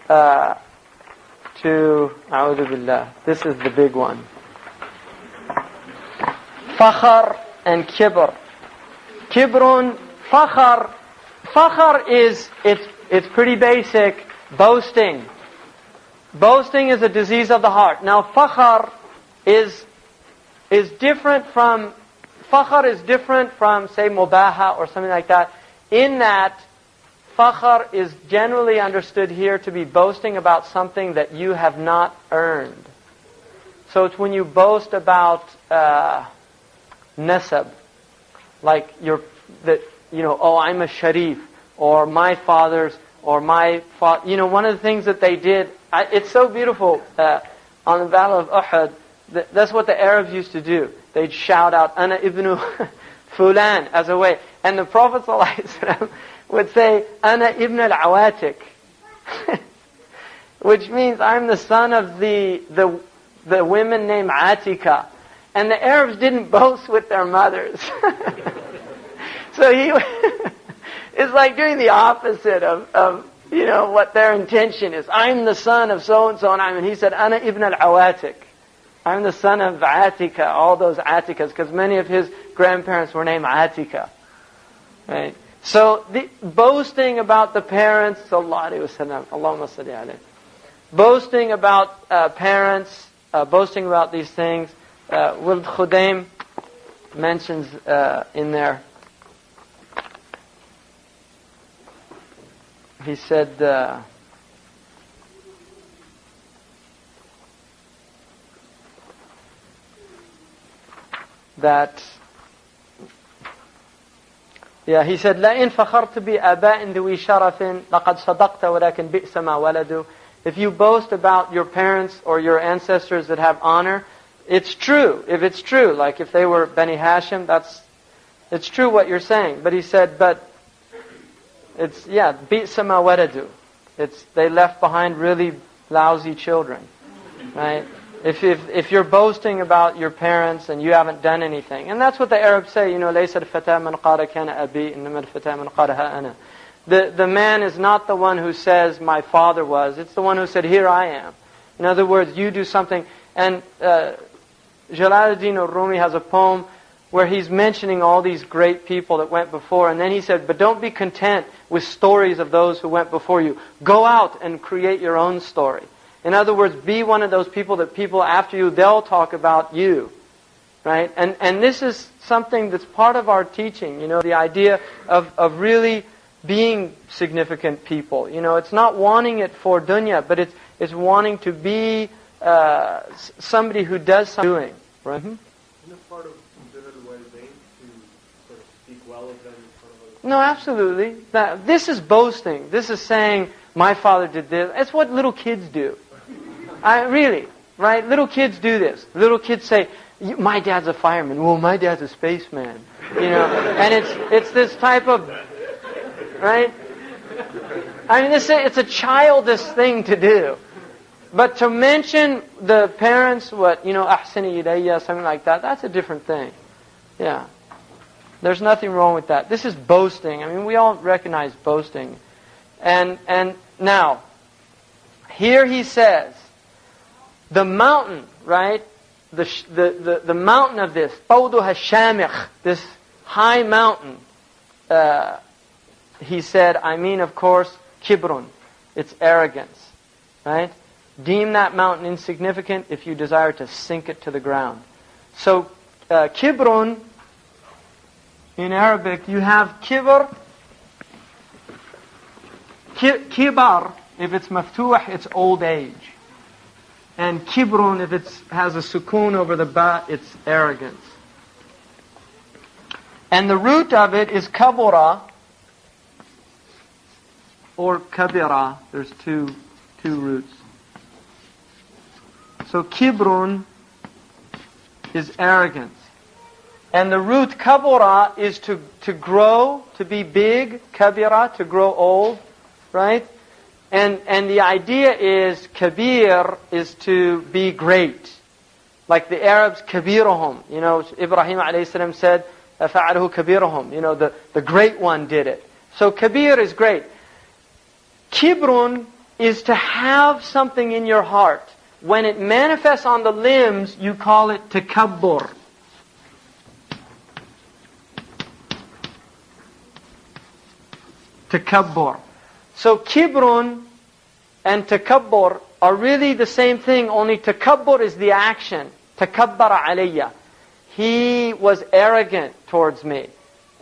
A'udhu Billah. This is the big one. Fakhar and kibr. Kibrun, fakhar. Fakhar it's pretty basic. Boasting. Boasting is a disease of the heart. Now fakhar is different from say mubaha or something like that, in that fakhar is generally understood here to be boasting about something that you have not earned. So it's when you boast about nasab, like I'm a sharif, or my father's, or my father. One of the things that they did, it's so beautiful on the Battle of Uhud. That's what the Arabs used to do. They'd shout out, Ana ibnu fulan, as a way. And the Prophet ﷺ would say, Ana ibn al-awatik. Which means, I'm the son of the women named Atika. And the Arabs didn't boast with their mothers. So it's like doing the opposite of what their intention is. I'm the son of so-and-so, and he said, Ana ibn al-awatik. I'm the son of Atika, all those Atikas, because many of his grandparents were named Atika. Right? So, the boasting about the parents, sallallahu alayhi wa sallam, Allahumma salli alayhi. Boasting about parents, boasting about these things. Wild Khudaym mentions in there, he said, he said, لَإِنْ فَخَرْتُ بِآبَاءٍ ذُوِي شَرَفٍ لَقَدْ صَدَقْتَ وَلَكِنْ بِئْسَ مَا وَلَدُوا. If you boast about your parents or your ancestors that have honor, it's true. If it's true, like if they were Bani Hashim, it's true what you're saying. But he said, but it's, بِئْسَ مَا وَلَدُوا. They left behind really lousy children. Right? If you're boasting about your parents and you haven't done anything, and that's what the Arabs say, لَيْسَ الْفَتَى مَنْ قَالَ كَانَ أَبِي إِنَّمَا الْفَتَى مَنْ قَالَ هَا أَنَا. The man is not the one who says, my father was. It's the one who said, here I am. In other words, you do something. And Jalaluddin al-Rumi has a poem where he's mentioning all these great people that went before. And then he said, but don't be content with stories of those who went before you. Go out and create your own story. In other words, be one of those people that people after you, they'll talk about you. Right? And this is something that's part of our teaching, the idea of really being significant people. It's not wanting it for dunya, but it's wanting to be somebody who does something. Doing. Right? Isn't it part of considered way to sort of speak well of them in front of others? No, absolutely. This is boasting. This is saying, my father did this. It's what little kids do. Really, right? Little kids do this. Little kids say, my dad's a fireman. Well, my dad's a spaceman. And it's this type of, right? I mean, it's a childish thing to do. But to mention the parents, ahsani ilayya, something like that, that's a different thing. Yeah. There's nothing wrong with that. This is boasting. I mean, we all recognize boasting. And now, here he says, the mountain, right? The mountain of this, Tawduha Shamikh, this high mountain, he said, of course, kibrun. It's arrogance, right? Deem that mountain insignificant if you desire to sink it to the ground. So, kibrun, in Arabic, you have kibr, kibar, if it's maftuh, it's old age. And kibrun, if it has a sukoon over the ba, it's arrogance. And the root of it is kabura, or kabira. There's two roots. So kibrun is arrogance. And the root kabura is to grow, to be big, kabira, to grow old, right? And the idea is, kabir is to be great. Like the Arabs, kabiruhum. Ibrahim alayhi salam said, فَعَلَهُ كَبِيرُهُم. The great one did it. So kabir is great. Kibrun is to have something in your heart. When it manifests on the limbs, you call it takabbur. Takabbur. So kibrun and takabbur are really the same thing, only takabbur is the action. Takabbara alayya. He was arrogant towards me.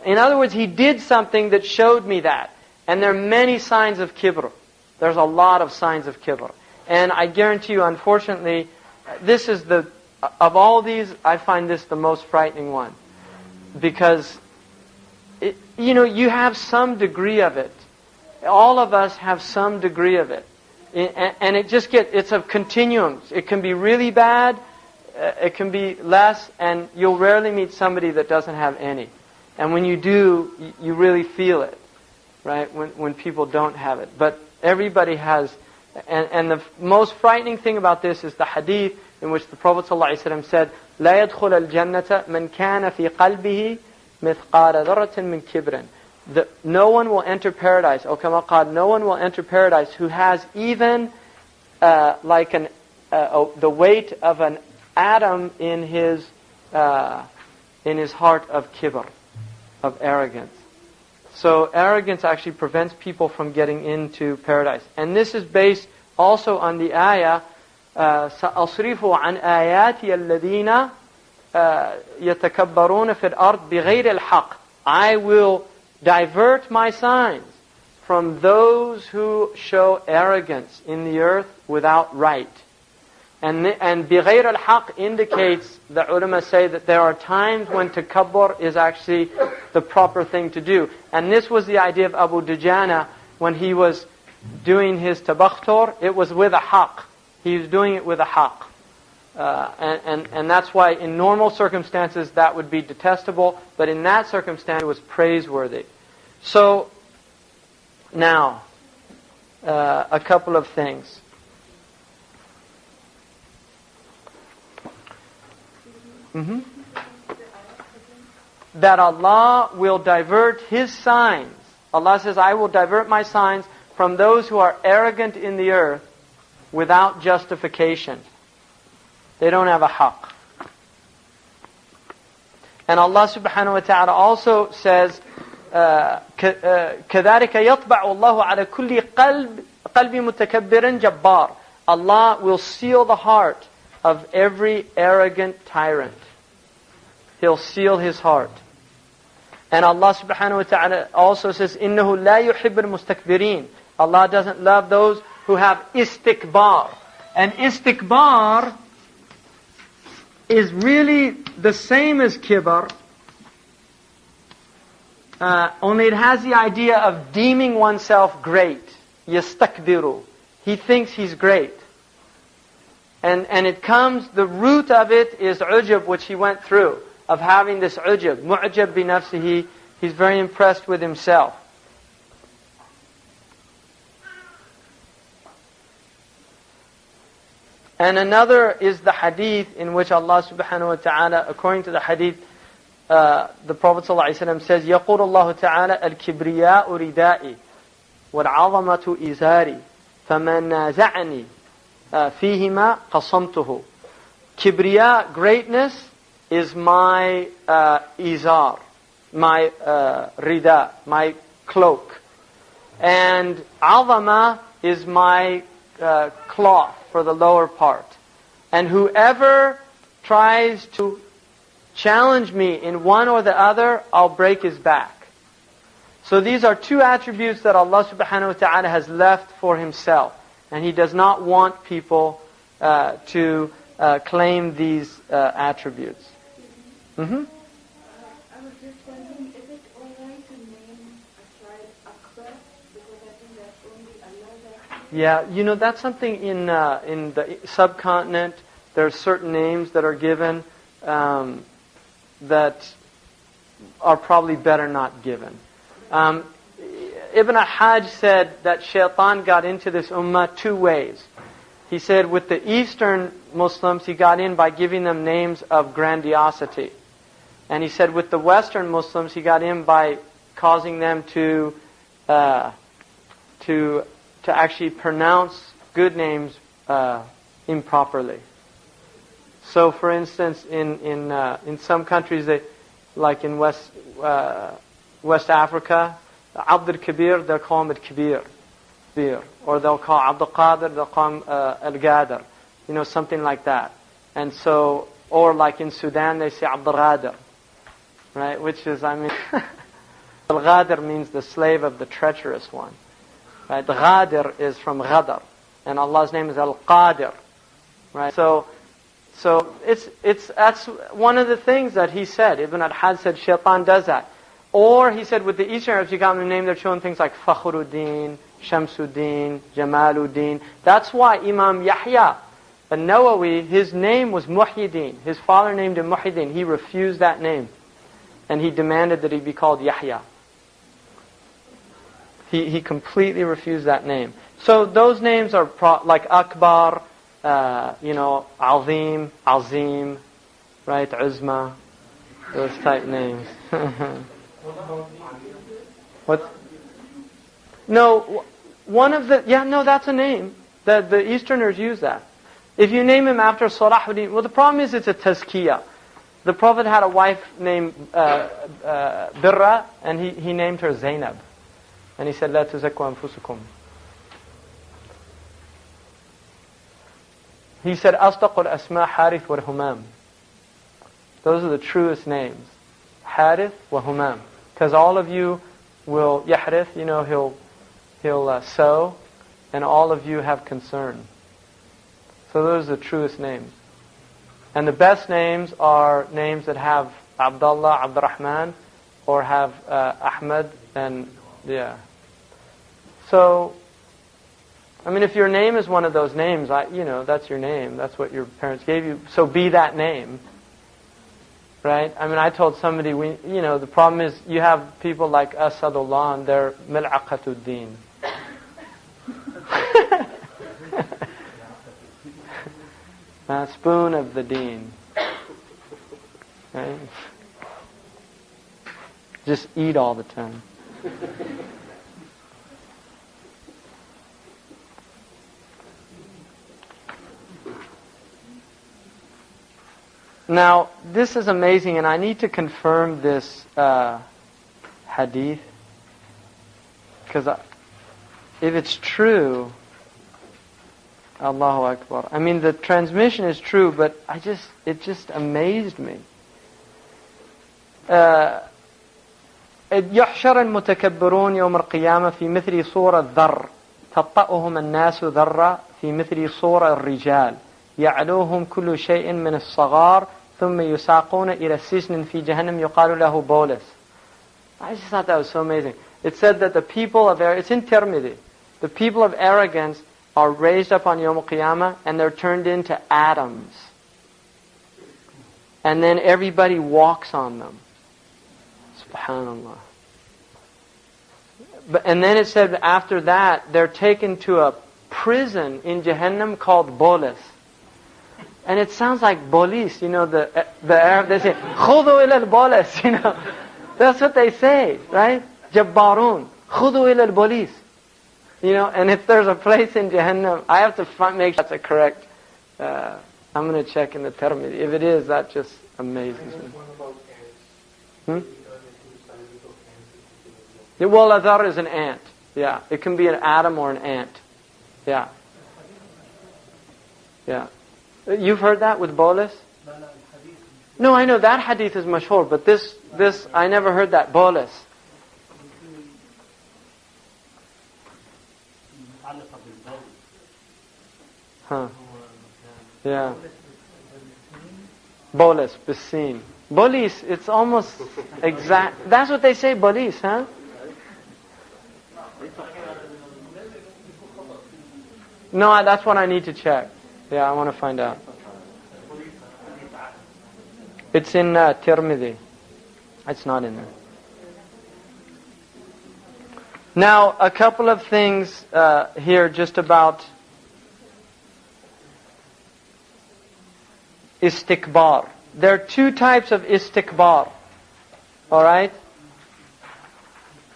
In other words, he did something that showed me that. And there are many signs of kibr. There's a lot of signs of kibr. And I guarantee you, unfortunately, this is of all these, I find this the most frightening one. Because, you have some degree of it. All of us have some degree of it. And it's a continuum. It can be really bad, it can be less, and you'll rarely meet somebody that doesn't have any. And when you do, you really feel it, right? When people don't have it. But everybody has, and the most frightening thing about this is the hadith in which the Prophet ﷺ said, لا يدخل الجنة من كان في قلبه مثقال ذرة من كبر. No one will enter paradise, or kama qal, no one will enter paradise who has even the weight of an atom in his heart of kibr, of arrogance. So arrogance actually prevents people from getting into paradise. And this is based also on the ayah, سَأَصْرِفُ عَنْ آيَاتِيَ الَّذِينَ يَتَكَبَّرُونَ فِي الْأَرْضِ بِغَيْرِ الْحَقِّ. I will divert my signs from those who show arrogance in the earth without right. And بِغَيْرِ الْحَقِّ indicates, the ulama say, that there are times when takabbur is actually the proper thing to do. And this was the idea of Abu Dujana when he was doing his tabakhtur. It was with a haqq. He was doing it with a haqq. And that's why in normal circumstances that would be detestable, but in that circumstance it was praiseworthy. So, now, a couple of things. That Allah will divert His signs. Allah says, I will divert my signs from those who are arrogant in the earth without justification. They don't have a haqq. And Allah subhanahu wa ta'ala also says, كَذَلِكَ يَطْبَعُ اللَّهُ عَلَى كُلِّ قَلْبِ مُتَكَبِّرٍ جَبَّارٍ. Allah will seal the heart of every arrogant tyrant. He'll seal his heart. And Allah subhanahu wa ta'ala also says, إِنَّهُ لَا يُحِبُّ الْمُسْتَكْبِرِينَ. Allah doesn't love those who have istikbar. And istikbar is really the same as kibr, only it has the idea of deeming oneself great. Yastakbiru. He thinks he's great. And it comes, the root of it is ujub, which he went through, of having this ujub. Mu'jab bi nafsihi. He's very impressed with himself. And another is the hadith in which Allah subhanahu wa ta'ala, according to the hadith, the Prophet ﷺ says, يَقُولُ اللَّهُ تَعَالَى الْكِبْرِيَاءُ رِدَائِي وَالْعَظَمَةُ إِزَارِي فَمَنْ نَازَعَنِي فِيهِمَا قَصَمْتُهُ. Kibriya, greatness, is my izar, my rida, my cloak. And azama is my cloth for the lower part. And whoever tries to challenge me in one or the other, I'll break his back. So these are two attributes that Allah subhanahu wa ta'ala has left for Himself. And He does not want people to claim these attributes. I was just wondering, is it alright to name a child Akbar? Because I think that's only Allah that... Yeah, that's something in the subcontinent. There are certain names that are given that are probably better not given. Ibn al-Hajj said that shaitan got into this ummah two ways. He said with the Eastern Muslims, he got in by giving them names of grandiosity. And he said with the Western Muslims, he got in by causing them to to actually pronounce good names improperly. So, for instance, in some countries, like in West Africa, Abd al-Kabir, they'll call him al-Kabir. Or they'll call Abd al-Qadir, they'll call him al-Qadir. Something like that. And so, or like in Sudan, they say Abd al-Ghadir. Right? Which is, al-Ghadir means the slave of the treacherous one. Right? The Ghadir is from Ghadar. And Allah's name is al-Qadir. Right? So that's one of the things that he said. Ibn al-Had said, Shaitan does that. Or he said with the Eastern Arabs, you got them to name their children things like Fakhruddin, Shamsuddin, Jamaluddin. That's why Imam Yahya al-Nawawi, his name was Muhyiddin. His father named him Muhyiddin. He refused that name. And he demanded that he be called Yahya. He completely refused that name. So those names are like Akbar, Azim, Azim, right, Uzma, those type names. What? No, one of the, that's a name. The Easterners use that. If you name him after Salahuddin, well, the problem is it's a tazkiyah. The Prophet had a wife named Birra, and he named her Zainab. And he said, لا تزكوا أنفسكم. He said, أصدق الأسماء حارث والهمام. Those are the truest names. Harith wa Humam. Because all of you will, Yahrith, he'll sow, and all of you have concern. So those are the truest names. And the best names are names that have Abdullah, Abdurrahman, or have Ahmad, and So, if your name is one of those names, that's your name. That's what your parents gave you. So be that name. Right? I told somebody, the problem is you have people like Asadullah and they're Mil'aqatuddin. Spoon of the deen. Right? Just eat all the time. Now, this is amazing, and I need to confirm this hadith, because if it's true, Allahu Akbar. The transmission is true, but it just amazed me. يحشر المتكبرون يوم القيامة في مثل صورة الذر تطأهم الناس ذرة في مثل صورة الرجال يعلوهم كل شيء من الصغار ثم يساقون إلى السجن في جهنم يقال له بولس. I just thought that was so amazing. It said that the people of it's in Tirmidhi. The people of arrogance are raised up on Yom Qiyamah and they're turned into atoms. And then everybody walks on them. Subhanallah. And then it said after that they're taken to a prison in Jahannam called Bolis. And it sounds like bolis, the Arab, they say, خُذُوا إِلَى الْبَوْلِس, That's what they say, right? Jabbarun. خُذُوا إِلَى الْبَوْلِس. And if there's a place in Jahannam, I have to make sure that's a correct, I'm going to check in the Tirmidhi. If it is, that just amazes me. Well, a dhar is an ant. Yeah. It can be an atom or an ant. Yeah. Yeah. You've heard that with bolus? No, I know that hadith is mashhur, but this I never heard that bolus. Huh. Yeah. Bolus, bisin. Bolis, it's almost exact. That's what they say, bolis, huh? No, that's what I need to check. Yeah, I want to find out. It's in Tirmidhi. It's not in there. Now, a couple of things here just about istikbar. There are two types of istikbar. Alright?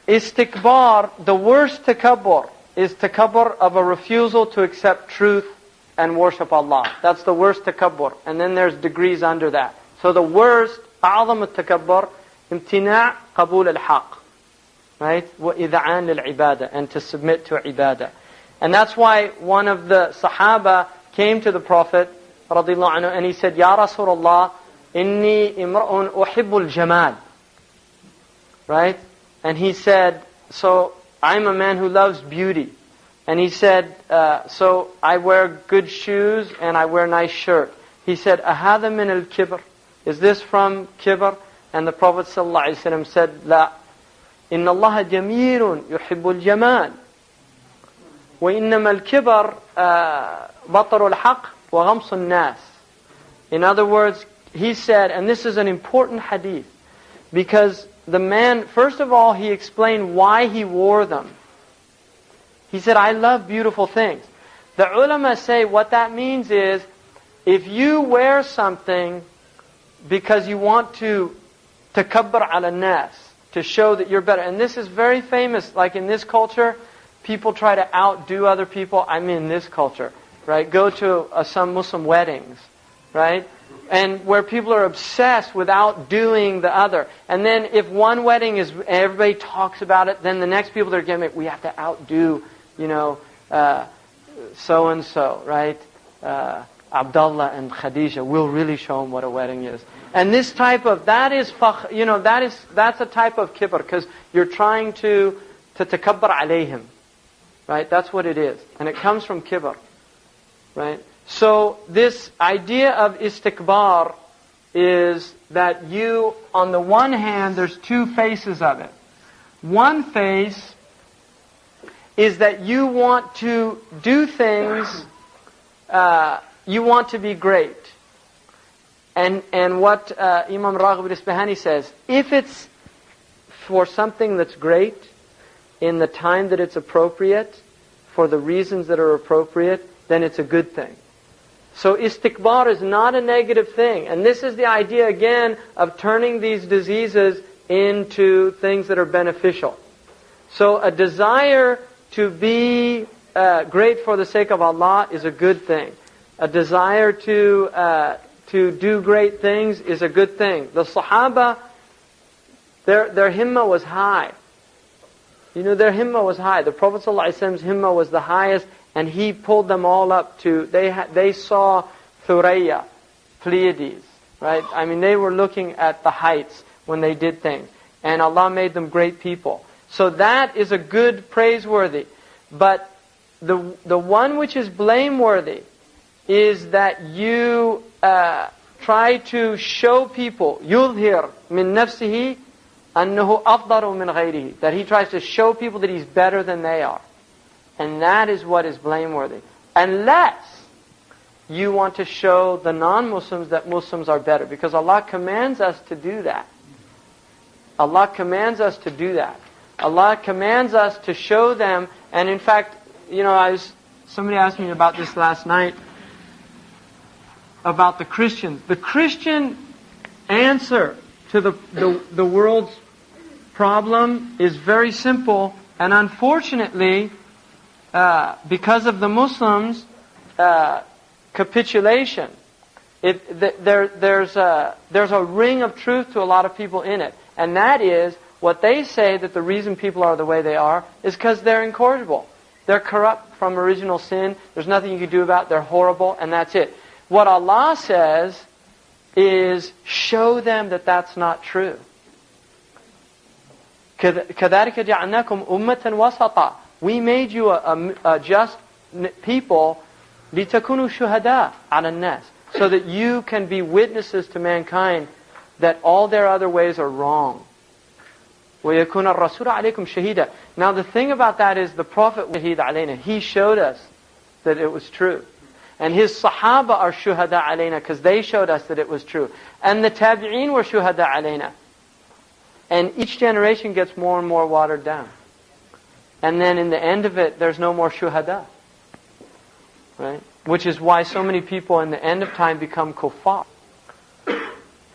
Istikbar, the worst takabbur, is takabbur of a refusal to accept truth and worship Allah. That's the worst takabbur. And then there's degrees under that. So the worst, أعظم التكبر, امتناع قبول الحق. Right? وإذعان للعبادة, and to submit to ibadah. And that's why one of the Sahaba came to the Prophet radiallahu anhu, and he said, Ya Rasulullah, inni imra'un uhibbul jamal. Right? And he said, so I'm a man who loves beauty. And he said, so I wear good shoes and I wear nice shirt. He said, أَهَذَا مِنَ الْكِبْرِ? Is this from kibr? And the Prophet ﷺ said, لا. إِنَّ اللَّهَ جَمِيلٌ يُحِبُّ الْجَمَالِ وَإِنَّمَا الْكِبْرِ بَطَرُ الْحَقِّ وَغَمْصُ النَّاسِ. In other words, he said, and this is an important hadith, because the man, first of all, he explained why he wore them. He said, I love beautiful things. The ulama say what that means is, if you wear something because you want to takabbur ala nas, to show that you're better. And this is very famous, like in this culture, people try to outdo other people. I mean this culture, right? Go to some Muslim weddings, right? And where people are obsessed with outdoing the other. And then if one wedding is, everybody talks about it, then the next people that are getting it, we have to outdo, so-and-so, right? Abdullah and Khadija, we'll really show them what a wedding is. And this type of, that's a type of kibr, because you're trying to takabbar alayhim, right? That's what it is. And it comes from kibr, right? So this idea of istikbar is that you, on the one hand, there's two faces of it. One face is that you want to do things, you want to be great. And what Imam Raghib al-Isfahani says, if it's for something that's great, in the time that it's appropriate, for the reasons that are appropriate, then it's a good thing. So istikbar is not a negative thing. And this is the idea, again, of turning these diseases into things that are beneficial. So a desire to be great for the sake of Allah is a good thing. A desire to do great things is a good thing. The Sahaba, their himmah was high. Their himmah was high. The Prophet ﷺ's himmah was the highest, and he pulled them all up to, they saw Thuraya, Pleiades, right? I mean, they were looking at the heights when they did things. And Allah made them great people. So that is a good, praiseworthy. But the one which is blameworthy is that you try to show people, yudhir min nafsihi annahu afdaru min ghayrihi, that he tries to show people that he's better than they are. And that is what is blameworthy. Unless you want to show the non-Muslims that Muslims are better. Because Allah commands us to do that. Allah commands us to do that. Allah commands us to show them. And in fact, somebody asked me about this last night, about the Christians. The Christian answer to the world's problem is very simple. And unfortunately, because of the Muslims' capitulation, there's a ring of truth to a lot of people in it. And that is, what they say that the reason people are the way they are is because they're incorrigible. They're corrupt from original sin. There's nothing you can do about it. They're horrible, and that's it. What Allah says is, show them that that's not true. كَذَلِكَ جَعَلْنَاكُمْ أُمَّةً وَسَطًا. We made you a just people, لِتَكُونُوا شُهَدَاءَ عَلَى النَّاسِ, so that you can be witnesses to mankind that all their other ways are wrong. وَيَكُونَ الرَّسُولُ عَلَيْكُمْ شَهِيدًا. Now the thing about that is, the Prophet شهيد علينا, he showed us that it was true. And his Sahaba are shuhada alayna, because they showed us that it was true. And the Tabi'een were shuhada alayna. And each generation gets more and more watered down. And then in the end of it, there's no more shuhada. Right? Which is why so many people in the end of time become kuffar.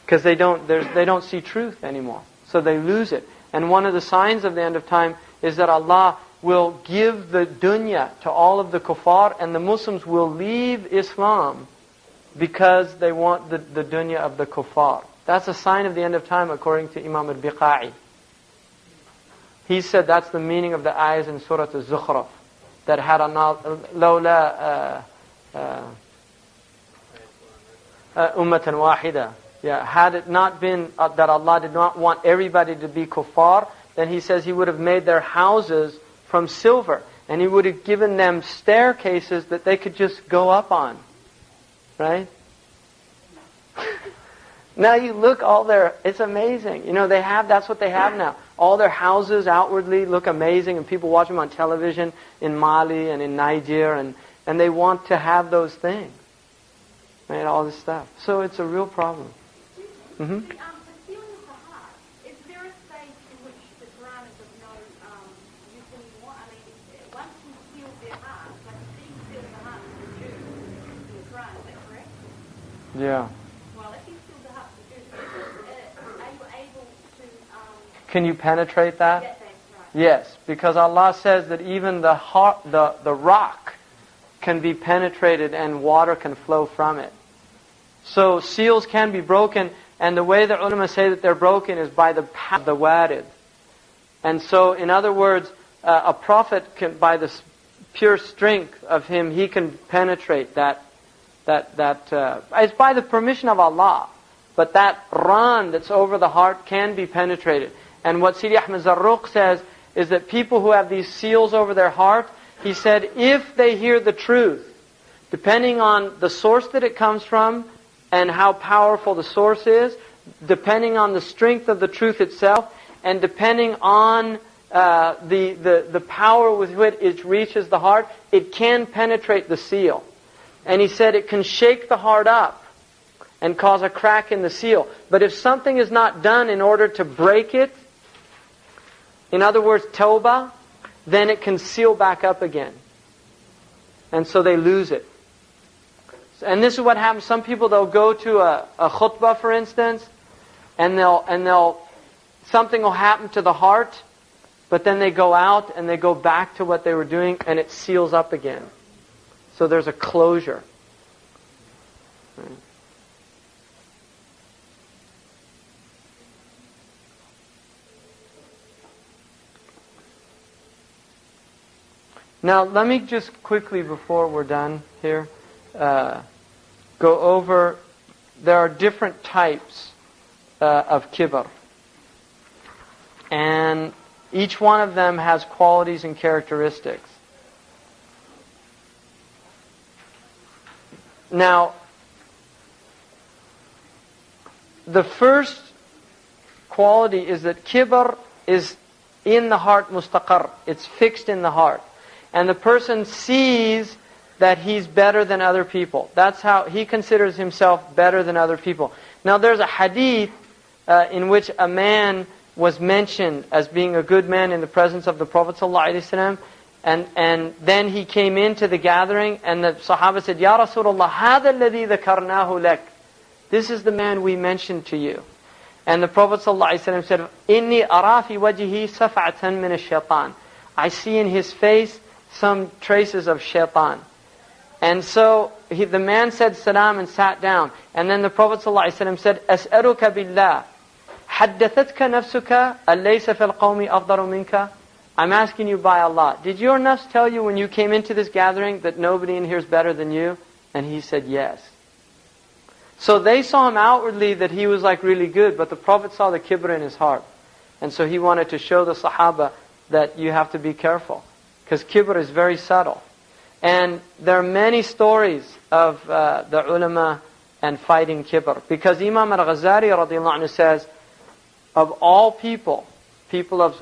Because they don't see truth anymore. So they lose it. And one of the signs of the end of time is that Allah will give the dunya to all of the kuffar, and the Muslims will leave Islam because they want the dunya of the kuffar. That's a sign of the end of time according to Imam al-Biqa'i. He said that's the meaning of the ayahs in Surah Al-Zukhruf that had lawla ummatan wahida. Yeah, had it not been that Allah did not want everybody to be kuffar, then He says He would have made their houses from silver, and He would have given them staircases that they could just go up on. Right? Now you look it's amazing. You know, that's what they have now. All their houses outwardly look amazing, and people watch them on television in Mali and in Niger, and they want to have those things. Right? All this stuff. So it's a real problem. Mm-hmm. The sealing of the heart, is there a stage in which the Quran is of no use anymore? I mean, once you seal their heart, like you seal the heart of the Jew in the Quran, is that correct? Yeah. Well, if you seal the heart of the Jew, are you able to... Can you penetrate that? Yes, that's right. Yes, because Allah says that even the heart, the rock can be penetrated and water can flow from it. So seals can be broken, and the way the ulama say that they're broken is by the power of the warid. And so, in other words, a prophet can, by the pure strength of him, he can penetrate that. It's by the permission of Allah, but that ran that's over the heart can be penetrated. And what Sidi Ahmed Zarruq says is that people who have these seals over their heart, he said, if they hear the truth, depending on the source that it comes from, and how powerful the source is, depending on the strength of the truth itself, and depending on the power with which it reaches the heart, it can penetrate the seal. And he said it can shake the heart up and cause a crack in the seal. But if something is not done in order to break it, in other words, tawbah, then it can seal back up again. And so they lose it. And this is what happens. Some people, they'll go to a khutbah, for instance, and something will happen to the heart, but then they go out and they go back to what they were doing, and it seals up again. So there's a closure. Right. Now, let me just quickly, before we're done here, go over, there are different types of kibr. And each one of them has qualities and characteristics. Now, the first quality is that kibr is in the heart mustaqar. It's fixed in the heart. And the person sees that he's better than other people. That's how he considers himself better than other people. Now there's a hadith in which a man was mentioned as being a good man in the presence of the Prophet ﷺ, and then he came into the gathering, and the Sahaba said, Ya Rasulullah, هَذَا الَّذِي ذَكَرْنَاهُ لَكَ. This is the man we mentioned to you. And the Prophet ﷺ said, إِنِّي أَرَى فِي وَجْهِهِ صَفْعَةً مِنَ الشَّيْطَانِ. I see in his face some traces of shaitan. And so the man said salam and sat down. And then the Prophet ﷺ said, أَسْأَلُكَ بِاللَّهِ حَدَّثَتْكَ نَفْسُكَ أَلَّيْسَ فِي الْقَوْمِ أَفْضَلُ مِنْكَ. I'm asking you by Allah, did your nafs tell you when you came into this gathering that nobody in here is better than you? And he said yes. So they saw him outwardly that he was like really good, but the Prophet saw the kibr in his heart. And so he wanted to show the Sahaba that you have to be careful, because kibr is very subtle. And there are many stories of the ulama and fighting kibr. Because Imam al-Ghazali radiallahu anhu says, of all people of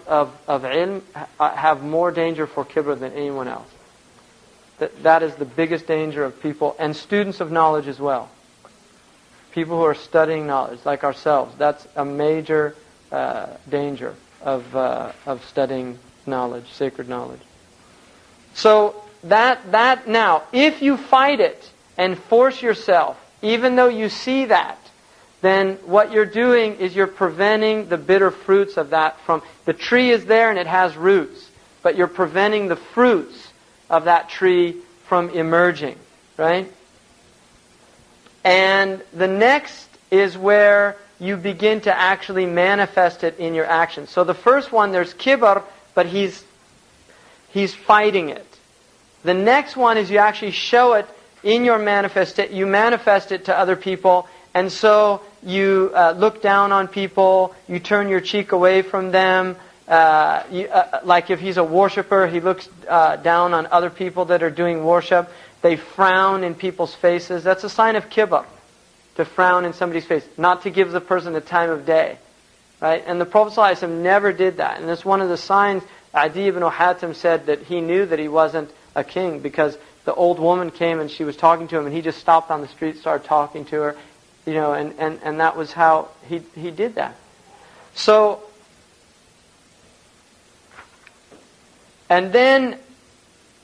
ilm have more danger for kibr than anyone else. That is the biggest danger of people, and students of knowledge as well. People who are studying knowledge, like ourselves, that's a major danger of studying knowledge, sacred knowledge. So that now, if you fight it and force yourself, even though you see that, then what you're doing is you're preventing the bitter fruits of that from... The tree is there and it has roots. but you're preventing the fruits of that tree from emerging, right? And the next is where you begin to actually manifest it in your actions. So the first one, there's kibr, but he's fighting it. The next one is you actually show it in your you manifest it to other people, and so you look down on people, you turn your cheek away from them. Like if he's a worshiper, he looks down on other people that are doing worship. They frown in people's faces. That's a sign of kibr, to frown in somebody's face, not to give the person the time of day, right? And the Prophet ﷺ never did that. And that's one of the signs. Adi ibn Hatim said that he knew that he wasn't a king because the old woman came and she was talking to him, and he just stopped on the street, started talking to her, and that was how he did that. So, and then,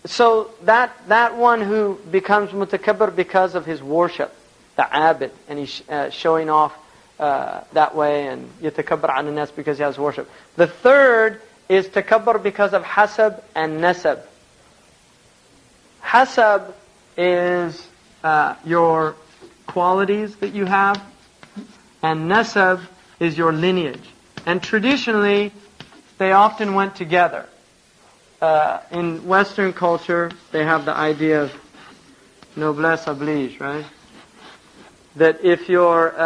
so that one who becomes mutakabbir because of his worship, the abid, and he's showing off that way, and yatakabbir an nas because he has worship. The third is takabbur because of hasab and nasab. Hasab is your qualities that you have, and nasab is your lineage. And traditionally, they often went together. In Western culture, they have the idea of noblesse oblige, right? That if you're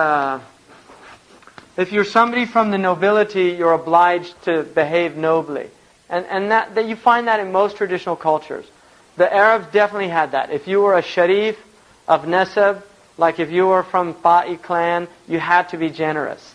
somebody from the nobility, you're obliged to behave nobly. And that you find that in most traditional cultures. The Arabs definitely had that. If you were a sharif of nasab, like if you were from Ta'i clan, you had to be generous.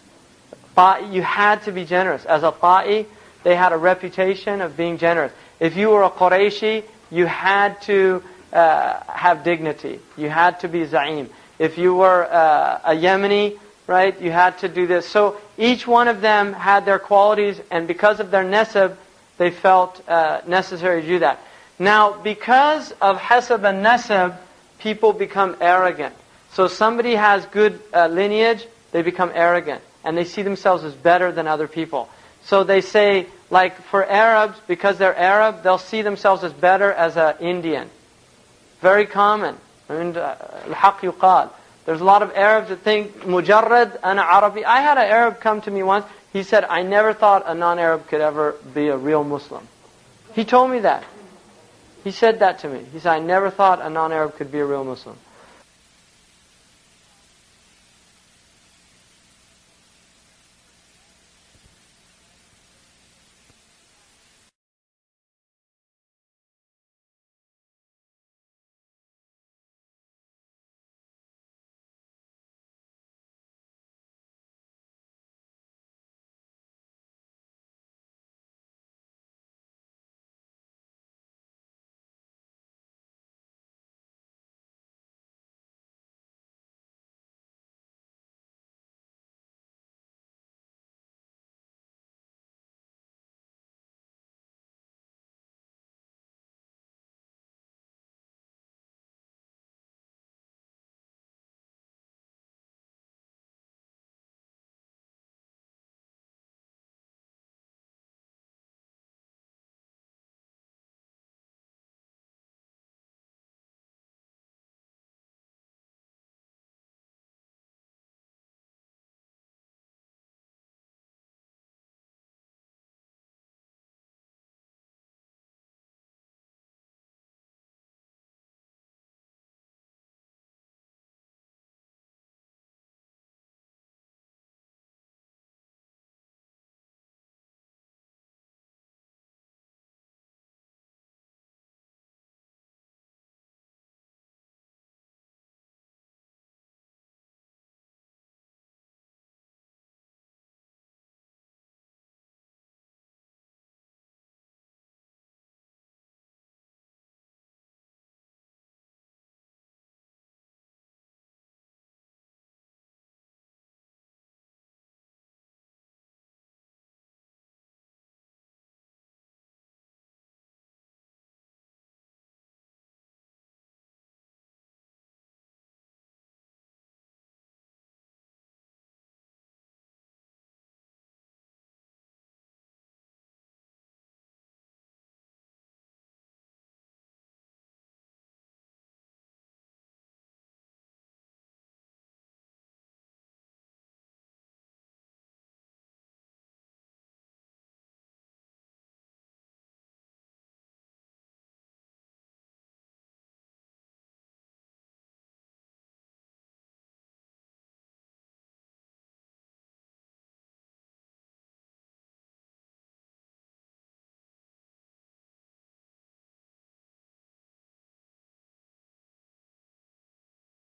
You had to be generous. As a Ta'i, they had a reputation of being generous. If you were a Qurayshi, you had to have dignity. You had to be za'im. If you were a Yemeni, right, you had to do this. So each one of them had their qualities, and because of their nasab, they felt necessary to do that. Now, because of hasab and nasab, people become arrogant. So somebody has good lineage, they become arrogant, and they see themselves as better than other people. So they say, like for Arabs, because they're Arab, they'll see themselves as better as an Indian. Very common. الحق يقال. There's a lot of Arabs that think, mujarrad ana Arabi. I had an Arab come to me once. He said, I never thought a non-Arab could ever be a real Muslim. He told me that. He said that to me. He said, I never thought a non-Arab could be a real Muslim.